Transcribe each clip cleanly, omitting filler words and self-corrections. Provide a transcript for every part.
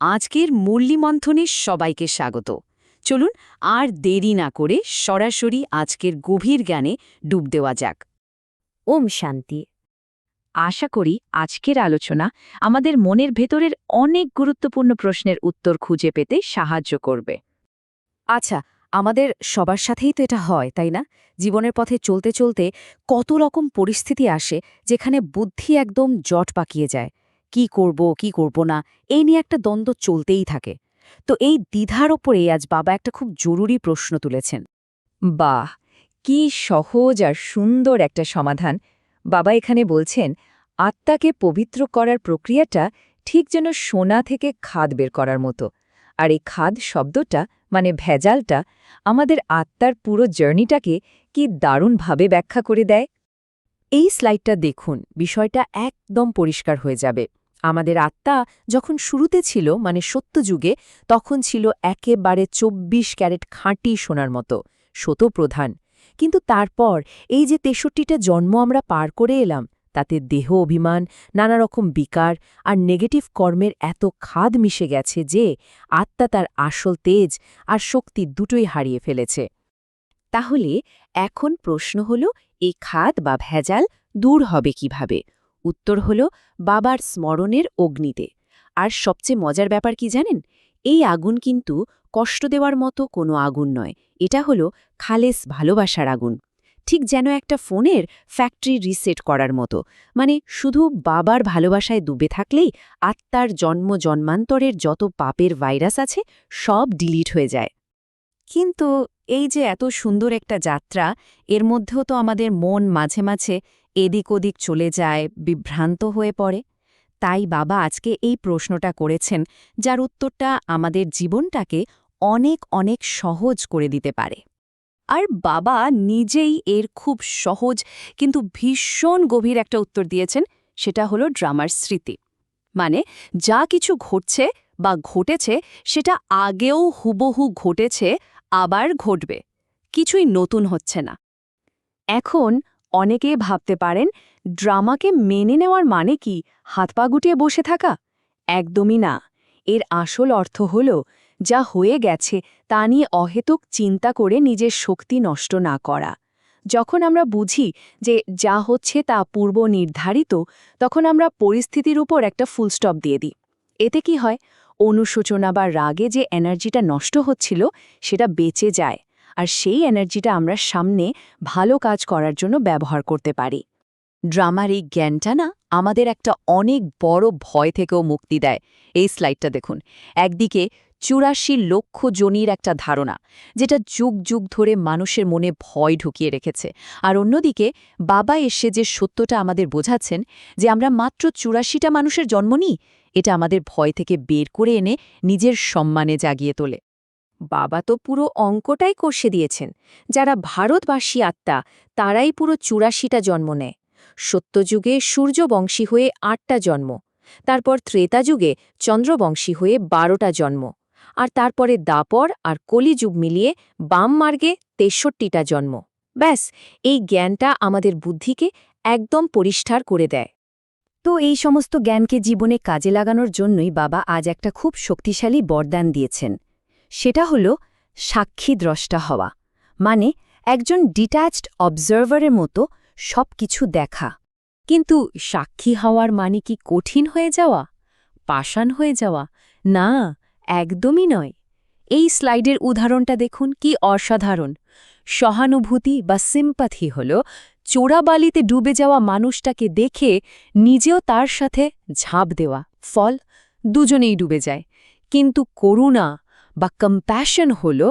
আজকের মূল্যমন্থনে সবাইকে স্বাগত। চলুন আর দেরি না করে সরাসরি আজকের গভীর জ্ঞানে ডুব দেওয়া যাক। ওম শান্তি। আশা করি আজকের আলোচনা আমাদের মনের ভেতরের অনেক গুরুত্বপূর্ণ প্রশ্নের উত্তর খুঁজে পেতে সাহায্য করবে। আচ্ছা, আমাদের সবার সাথেই তো এটা হয়, তাই না? জীবনের পথে চলতে চলতে কত রকম পরিস্থিতি আসে যেখানে বুদ্ধি একদম জট পাকিয়ে যায়। কি করব না, এই নিয়ে একটা দ্বন্দ্ব চলতেই থাকে। তো এই দ্বিধার ওপরেই আজ বাবা একটা খুব জরুরি প্রশ্ন তুলেছেন। বাহ, কি সহজ আর সুন্দর একটা সমাধান! বাবা এখানে বলছেন, আত্মাকে পবিত্র করার প্রক্রিয়াটা ঠিক যেন সোনা থেকে খাদ বের করার মতো। আর এই খাদ শব্দটা মানে ভেজালটা আমাদের আত্মার পুরো জার্নিটাকে কি দারুণভাবে ব্যাখ্যা করে দেয়। এই স্লাইডটা দেখুন, বিষয়টা একদম পরিষ্কার হয়ে যাবে। আমাদের আত্মা যখন শুরুতে ছিল, মানে সত্যযুগে, তখন ছিল একেবারে ২৪ ক্যারেট খাঁটি সোনার মতো, শতপ্রধান। কিন্তু তারপর এই যে ৬৩টা জন্ম আমরা পার করে এলাম, তাতে দেহ অভিমান, নানা রকম বিকার আর নেগেটিভ কর্মের এত খাদ মিশে গেছে যে আত্মা তার আসল তেজ আর শক্তি দুটোই হারিয়ে ফেলেছে। তাহলে এখন প্রশ্ন হল, এই খাদ বা ভেজাল দূর হবে কিভাবে? উত্তর হল বাবার স্মরণের অগ্নিতে। আর সবচেয়ে মজার ব্যাপার কি জানেন? এই আগুন কিন্তু কষ্ট দেওয়ার মতো কোনো আগুন নয়, এটা হলো খালেস ভালোবাসার আগুন। ঠিক যেন একটা ফোনের ফ্যাক্টরি রিসেট করার মতো, মানে শুধু বাবার ভালোবাসায় ডুবে থাকলেই আত্মার জন্ম জন্মান্তরের যত পাপের ভাইরাস আছে সব ডিলিট হয়ে যায়। কিন্তু এই যে এত সুন্দর একটা যাত্রা, এর মধ্যেও তো আমাদের মন মাঝে মাঝে এদিক ওদিক চলে যায়, বিভ্রান্ত হয়ে পড়ে। তাই বাবা আজকে এই প্রশ্নটা করেছেন, যার উত্তরটা আমাদের জীবনটাকে অনেক অনেক সহজ করে দিতে পারে। আর বাবা নিজেই এর খুব সহজ কিন্তু ভীষণ গভীর একটা উত্তর দিয়েছেন, সেটা হলো ড্রামার স্মৃতি। মানে যা কিছু ঘটছে বা ঘটেছে সেটা আগেও হুবহু ঘটেছে, আবার ঘটবে, কিছুই নতুন হচ্ছে না। এখন অনেকেই ভাবতে পারেন, ড্রামাকে মেনে নেওয়ার মানে কি হাত পা গুটিয়ে বসে থাকা? একদমই না। এর আসল অর্থ হল, যা হয়ে গেছে তা নিয়ে অহেতুক চিন্তা করে নিজের শক্তি নষ্ট না করা। যখন আমরা বুঝি যে যা হচ্ছে তা পূর্ব নির্ধারিত, তখন আমরা পরিস্থিতির উপর একটা ফুলস্টপ দিয়ে দিই। এতে কি হয়? অনুশোচনা বা রাগে যে এনার্জিটা নষ্ট হচ্ছিল সেটা বেঁচে যায়, আর সেই এনার্জিটা আমরা সামনে ভালো কাজ করার জন্য ব্যবহার করতে পারি। ড্রামার এই জ্ঞানটা না আমাদের একটা অনেক বড় ভয় থেকেও মুক্তি দেয়। এই স্লাইডটা দেখুন, একদিকে ৮৪ লক্ষ জনির একটা ধারণা, যেটা যুগ যুগ ধরে মানুষের মনে ভয় ঢুকিয়ে রেখেছে, আর অন্যদিকে বাবা এসে যে সত্যটা আমাদের বোঝাচ্ছেন যে আমরা মাত্র ৮৪টা মানুষের জন্ম নিই, এটা আমাদের ভয় থেকে বের করে এনে নিজের সম্মানে জাগিয়ে তোলে। বাবা তো পুরো অঙ্কটাই কষে দিয়েছেন। যারা ভারতবাসী আত্মা, তারাই পুরো ৮৪টা জন্ম নেয়। সত্যযুগে সূর্যবংশী হয়ে ৮টা জন্ম, তারপর ত্রেতাযুগে চন্দ্রবংশী হয়ে ১২টা জন্ম, আর তারপরে দাপর আর কলিযুগ মিলিয়ে বাম মার্গে ৬৩টা জন্ম। ব্যাস, এই জ্ঞানটা আমাদের বুদ্ধিকে একদম পরিষ্কার করে দেয়। তো এই সমস্ত জ্ঞানকে জীবনে কাজে লাগানোর জন্যই বাবা আজ একটা খুব শক্তিশালী বরদান দিয়েছেন। সেটা হলো সাক্ষী দ্রষ্টা হওয়া, মানে একজন ডিট্যাচড অবজারভারের মতো সব কিছু দেখা। কিন্তু সাক্ষী হওয়ার মানে কি কঠিন হয়ে যাওয়া, পাষাণ হয়ে যাওয়া? না, একদমই নয়। এই স্লাইডের উদাহরণটা দেখুন, কি অসাধারণ। সহানুভূতি বা সিম্প্যাথি হল চোরাবালিতে ডুবে যাওয়া মানুষটাকে দেখে নিজেও তার সাথে ঝাঁপ দেওয়া, ফল দুজনেই ডুবে যায়। কিন্তু করুণা বা কম্প্যাশন হল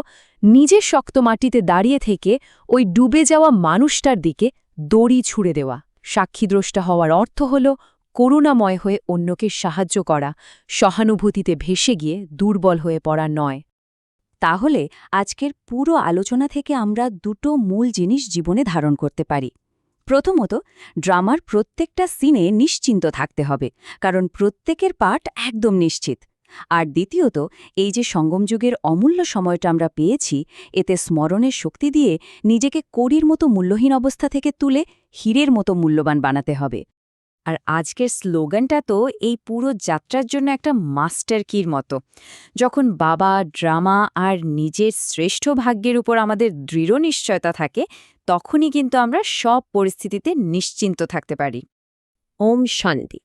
নিজে শক্ত মাটিতে দাঁড়িয়ে থেকে ওই ডুবে যাওয়া মানুষটার দিকে দড়ি ছুঁড়ে দেওয়া। সাক্ষীদ্রষ্টা হওয়ার অর্থ হল করুণাময় হয়ে অন্যকে সাহায্য করা, সহানুভূতিতে ভেসে গিয়ে দুর্বল হয়ে পড়া নয়। তাহলে আজকের পুরো আলোচনা থেকে আমরা দুটো মূল জিনিস জীবনে ধারণ করতে পারি। প্রথমত, ড্রামার প্রত্যেকটা সিনে নিশ্চিন্ত থাকতে হবে, কারণ প্রত্যেকের পার্ট একদম নিশ্চিত। আর দ্বিতীয়ত, এই যে সঙ্গমযুগের অমূল্য সময়টা আমরা পেয়েছি, এতে স্মরণের শক্তি দিয়ে নিজেকে কড়ির মতো মূল্যহীন অবস্থা থেকে তুলে হীরের মতো মূল্যবান বানাতে হবে। আর আজকের স্লোগানটা তো এই পুরো যাত্রার জন্য একটা মাস্টার কির মতো। যখন বাবা, ড্রামা আর নিজের শ্রেষ্ঠ ভাগ্যের উপর আমাদের দৃঢ় নিশ্চয়তা থাকে, তখনই কিন্তু আমরা সব পরিস্থিতিতে নিশ্চিন্ত থাকতে পারি। ওম শান্তি।